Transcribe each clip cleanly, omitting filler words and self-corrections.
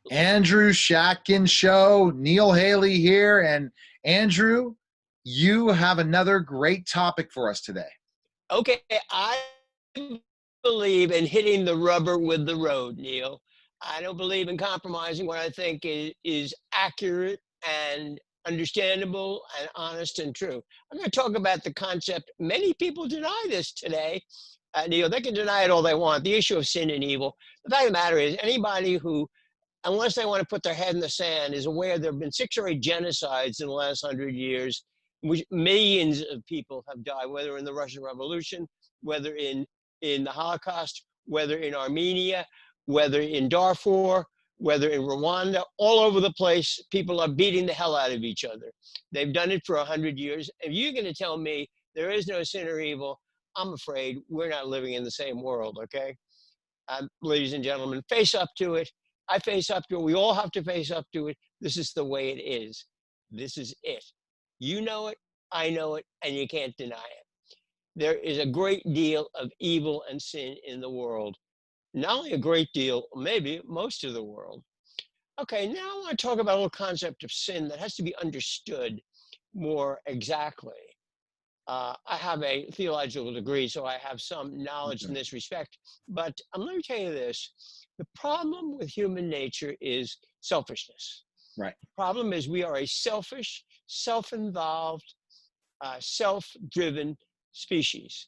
Andrew Shatkin Show. Neil Haley here. And Andrew, you have another great topic for us today. Okay, I believe in hitting the rubber with the road, Neil. I don't believe in compromising what I think is accurate and understandable and honest and true. I'm going to talk about the concept. Many people deny this today. Neil, they can deny it all they want. The issue of sin and evil. The fact of the matter is, anybody who, unless they want to put their head in the sand, is aware there have been 6 or 8 genocides in the last 100 years, in which millions of people have died, whether in the Russian Revolution, whether in the Holocaust, whether in Armenia, whether in Darfur, whether in Rwanda, all over the place, people are beating the hell out of each other. They've done it for 100 years. If you're going to tell me there is no sin or evil, I'm afraid we're not living in the same world, okay? Ladies and gentlemen, face up to it. I face up to it. We all have to face up to it. This is the way it is. This is it. You know it, I know it, and you can't deny it. There is a great deal of evil and sin in the world. Not only a great deal, maybe most of the world. Okay, now I want to talk about a little concept of sin that has to be understood more exactly. I have a theological degree, so I have some knowledge in this respect. But let me tell you this. The problem with human nature is selfishness. Right. The problem is we are a selfish, self-involved, self-driven species.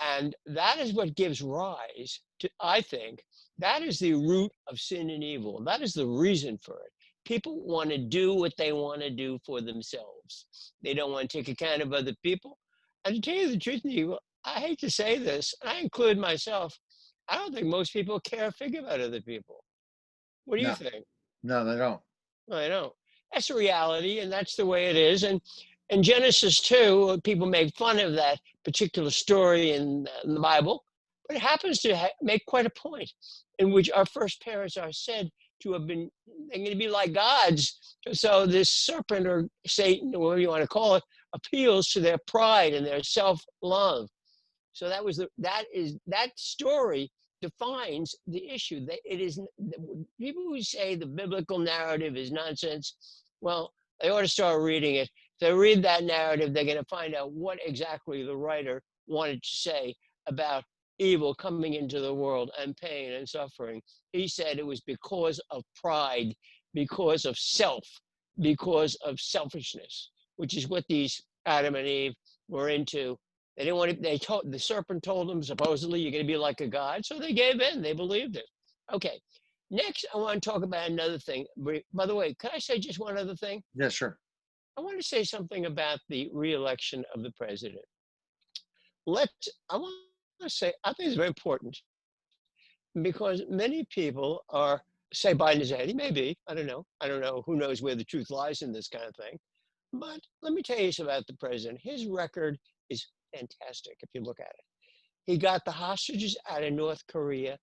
And that is what gives rise to, I think, that is the root of sin and evil. That is the reason for it. People want to do what they want to do for themselves. They don't want to take account of other people. And to tell you the truth, Neil, I hate to say this, and I include myself, I don't think most people care a fig about other people. What do you No, think? no, they don't. I know. That's a reality, and that's the way it is. And in Genesis 2, people make fun of that particular story in the Bible, but it happens to make quite a point in which our first parents are said to have been, they're going to be like gods. So this serpent or Satan, or whatever you want to call it, appeals to their pride and their self-love. So that story defines the issue. It is people who say the biblical narrative is nonsense. Well, they ought to start reading it. If they read that narrative, they're going to find out what exactly the writer wanted to say about evil coming into the world and pain and suffering. He said it was because of pride, because of self, because of selfishness, which is what these Adam and Eve were into. They didn't want to, the serpent told them, supposedly, you're going to be like a god. So they gave in, they believed it. Okay. Next, I want to talk about another thing. By the way, can I say just one other thing? Yeah, sure. I want to say something about the re-election of the president. I want to say, I think it's very important because many people say Biden is ahead. He may be. I don't know. I don't know. Who knows where the truth lies in this kind of thing. But let me tell you about the president. His record is fantastic if you look at it. He got the hostages out of North Korea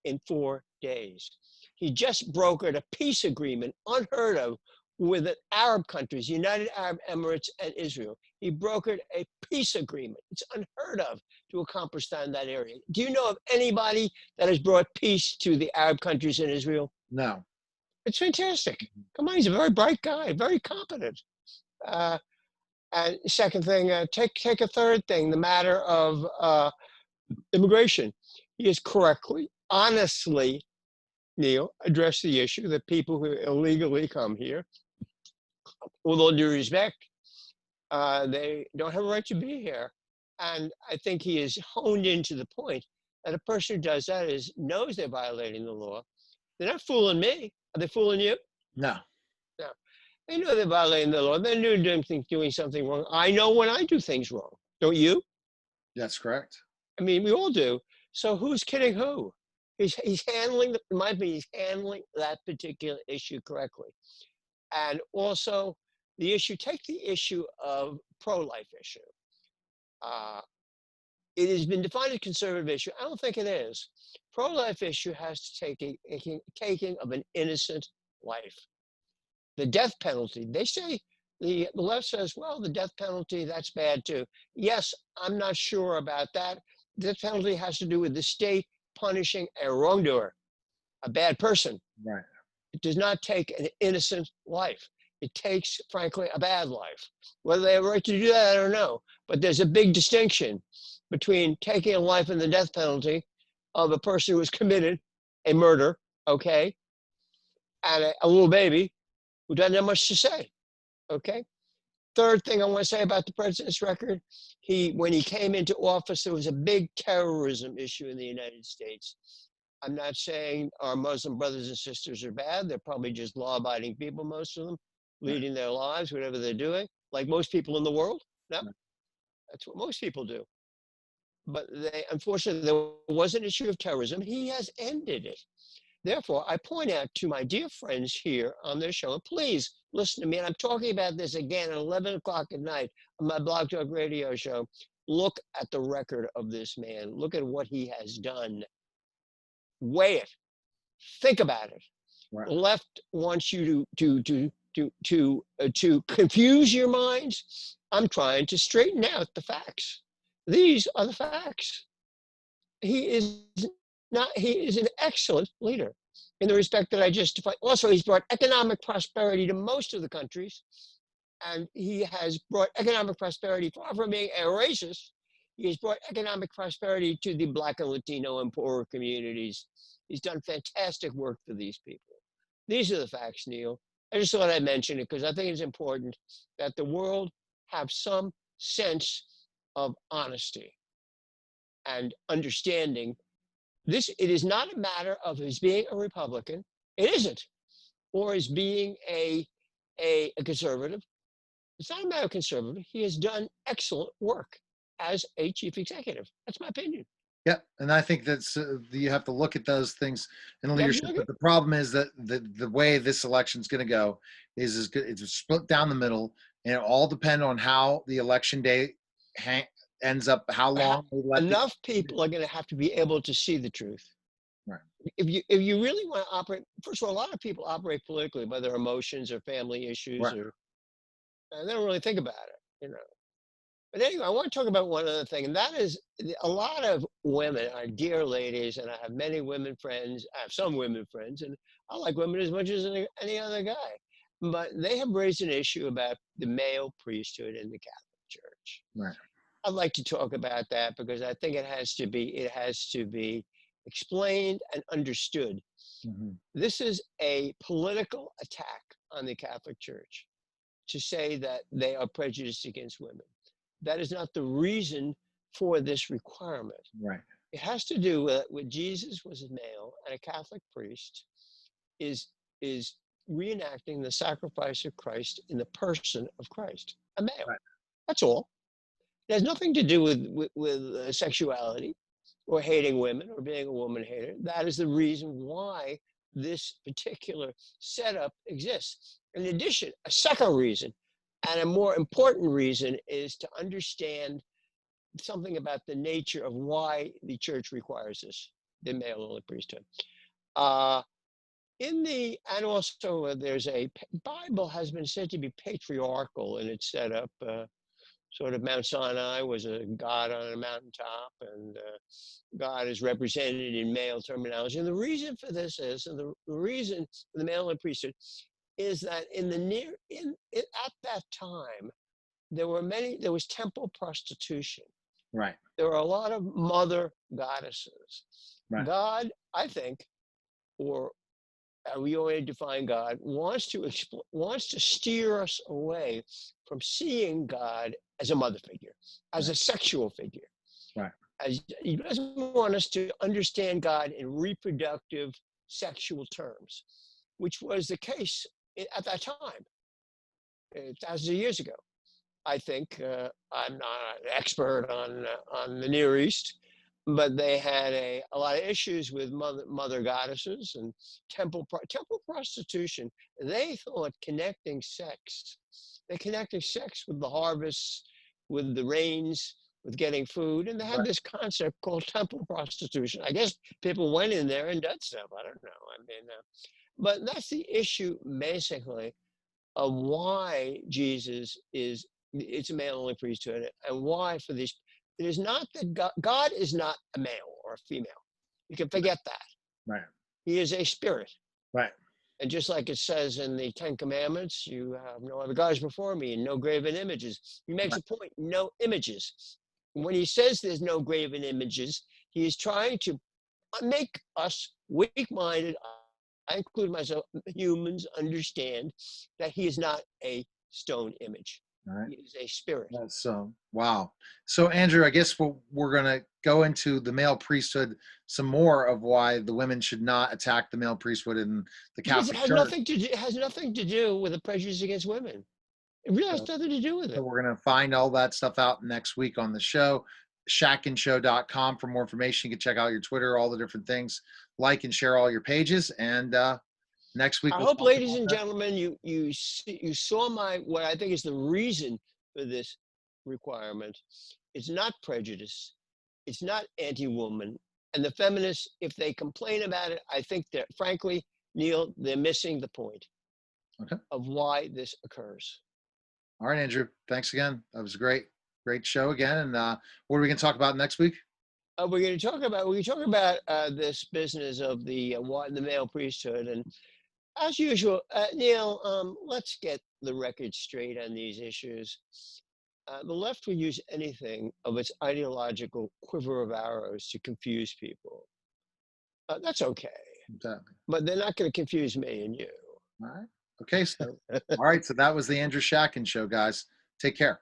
in 4 days. He just brokered a peace agreement, unheard of, with the Arab countries, United Arab Emirates and Israel. He brokered a peace agreement. It's unheard of to accomplish that in that area. Do you know of anybody that has brought peace to the Arab countries and Israel? No. It's fantastic. Come on, he's a very bright guy, very competent. And second thing, take a third thing, the matter of immigration. He has correctly, honestly, Neil, addressed the issue that people who illegally come here, with all due respect, they don't have a right to be here. And I think he has honed into the point that a person who does that knows they're violating the law. They're not fooling me. Are they fooling you? No. No. They know they're violating the law. They're doing something wrong. I know when I do things wrong. Don't you? That's correct. I mean, we all do. So who's kidding who? He's handling, in my opinion, he's handling that particular issue correctly. And also take the issue of pro-life issue. It has been defined as a conservative issue. I don't think it is. Pro-life issue has to take a taking of an innocent life. The death penalty, they say, the left says, well, the death penalty, that's bad too. Yes, I'm not sure about that. The death penalty has to do with the state punishing a wrongdoer, a bad person. Right. It does not take an innocent life. It takes, frankly, a bad life. Whether they have a right to do that, I don't know. But there's a big distinction between taking a life and the death penalty of a person who has committed a murder, okay, and a little baby who doesn't have much to say, okay? Third thing I want to say about the president's record, when he came into office, there was a big terrorism issue in the United States. I'm not saying our Muslim brothers and sisters are bad. They're probably just law-abiding people, most of them, leading their lives, whatever they're doing, like most people in the world. No, that's what most people do. But unfortunately, there was an issue of terrorism. He has ended it. Therefore, I point out to my dear friends here on their show, and please listen to me, and I'm talking about this again at 11 o'clock at night on my Blog Talk Radio show. Look at the record of this man. Look at what he has done. Weigh it. Think about it. Right. The left wants you to confuse your minds. I'm trying to straighten out the facts. These are the facts. He is an excellent leader in the respect that I just defined. Also, he's brought economic prosperity to most of the countries, and he has brought economic prosperity, far from being a racist. He has brought economic prosperity to the Black and Latino and poorer communities. He's done fantastic work for these people. These are the facts, Neil. I just thought I'd mention it because I think it's important that the world have some sense of honesty and understanding. It is not a matter of his being a Republican. It isn't. Or his being a conservative. It's not a matter of conservative. He has done excellent work as a chief executive. That's my opinion. Yeah, and I think that's you have to look at those things in leadership. But the problem is that the way this election is going to go is it's split down the middle, and it all depends on how the election day ends up. How long enough people are going to have to be able to see the truth. Right. If you really want to operate, first of all, a lot of people operate politically by their emotions or family issues, right. And they don't really think about it, But anyway, I want to talk about one other thing, and that is a lot of women are dear ladies, and I have many women friends. I have some women friends, and I like women as much as any other guy. But they have raised an issue about the male priesthood in the Catholic Church. Right. I'd like to talk about that because I think it has to be explained and understood. Mm-hmm. This is a political attack on the Catholic Church to say that they are prejudiced against women. That is not the reason for this requirement. Right. It has to do with Jesus was a male and a Catholic priest is reenacting the sacrifice of Christ in the person of Christ, a male. Right. That's all. It has nothing to do with sexuality or hating women or being a woman hater. That is the reason why this particular setup exists. In addition, a second reason, and a more important reason, is to understand something about the nature of why the church requires this, the male-only priesthood. And also there's Bible has been said to be patriarchal in its setup. Sort of Mount Sinai was a god on a mountaintop, and God is represented in male terminology. And the reason for this is, and the reason for the male priesthood is that at that time, there was temple prostitution. Right. There were a lot of mother goddesses. Right. God, I think, or we already define God, wants to steer us away from seeing God as a mother figure, as a sexual figure. Right. He doesn't want us to understand God in reproductive sexual terms, which was the case at that time, thousands of years ago. I think I'm not an expert on the Near East, but they had a lot of issues with mother goddesses and temple prostitution. They thought connecting sex with the harvests, with the rains, with getting food, and they had this concept called temple prostitution. I guess people went in there and did stuff. I don't know. I mean, but that's the issue basically of why it's a male-only priesthood, and why for this. It is not that God is not a male or a female. You can forget that. Right. He is a spirit. Right. And just like it says in the Ten Commandments, you have no other gods before me and no graven images. He makes Right. a point, no images. When he says there's no graven images, he is trying to make us weak-minded, I include myself, humans understand that he is not a stone image. All right. He is a spirit. That's wow. So Andrew, I guess we're gonna go into the male priesthood some more of why the women should not attack the male priesthood in the Because it Catholic has Church. nothing to do, it has nothing to do with a prejudice against women. It really has So, nothing to do with so it. we're gonna find all that stuff out next week on the show. Shackandshow.com for more information. You can check out your Twitter, all the different things. Like and share all your pages. And next week I we'll hope, talk ladies about and that. gentlemen, you saw my what I think is the reason for this requirement. It's not prejudice. It's not anti-woman. And the feminists, if they complain about it, I think that, frankly, Neil, they're missing the point Okay. of why this occurs. All right, Andrew. Thanks again. That was a great show again. And what are we gonna talk about next week? We can talk about this business of the male priesthood, and as usual, Neil, let's get the record straight on these issues. The left will use anything of its ideological quiver of arrows to confuse people. That's okay, Exactly. but they're not going to confuse me and you. All right. Okay. So, all right. So that was the Andrew Shacken show, guys. Take care.